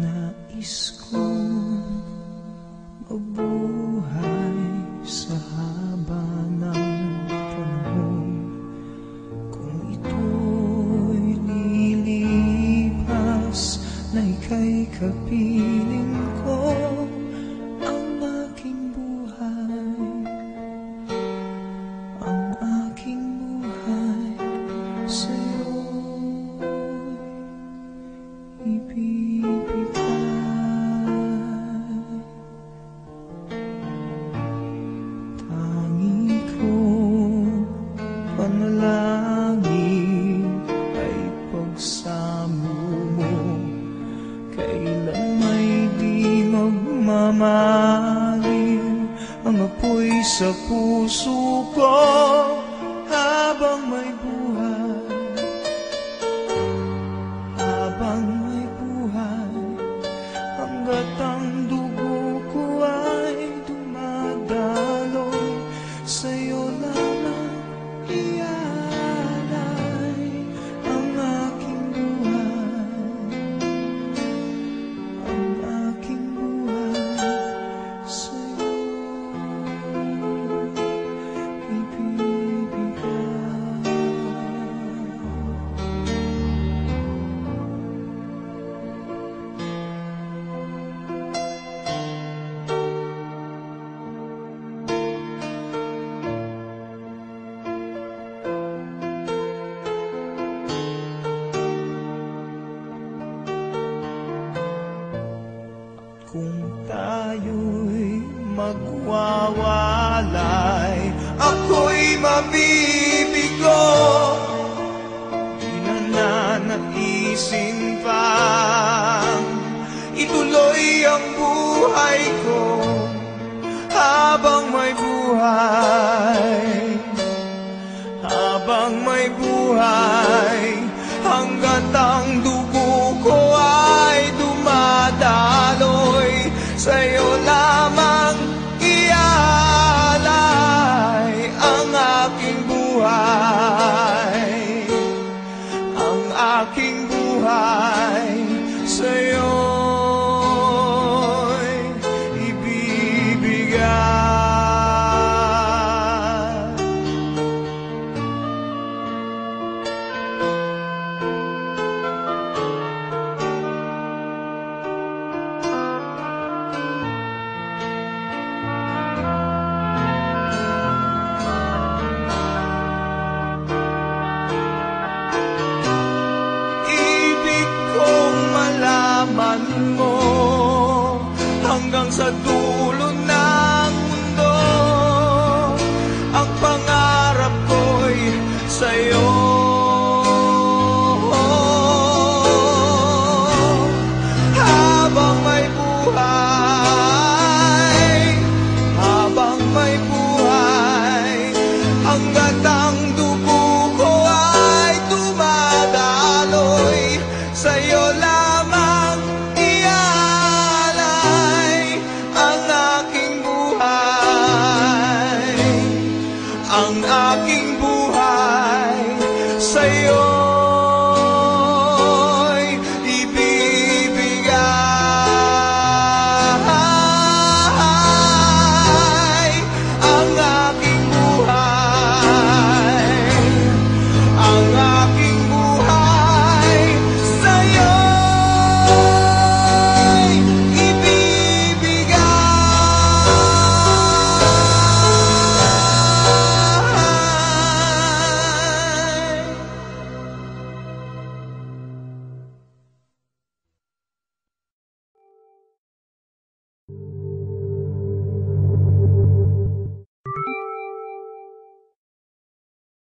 Nais kong mabuhay sa haba ng panahon. Kung ito'y lilipas na ika'y kapiling ko, ang aking buhay, ang aking buhay sa'yo'y ibibigay. Tangi kong panalangin ay pagsamo mo, kailan may di magmamalim ang apoy sa puso ko habang may buhay, habang may buhay, hanggat ang dugo ko ay dumadaloy, sa'yo lamang ialay ang aking buhay, ang aking buhay sa'yo ibibigay. Kung tayo'y magwawalay, ako'y mabibigo. Di na nanaisin pang ituloy ang buhay ko habang may buhay, habang may buhay, hanggat ang dugo ko ay dumadaloy, sa'yo lamang ialay ang aking buhay, ang aking buhay sa'yo'y ibibigay. Malaman mo hanggang sa dulo ng mundo, ang pangarap ko'y sa'yo. Habang may buhay, habang may buhay, hanggat ang dugo ko ay dumadaloy, sa'yo lamang ialay ang aking buhay, ang aking buhay.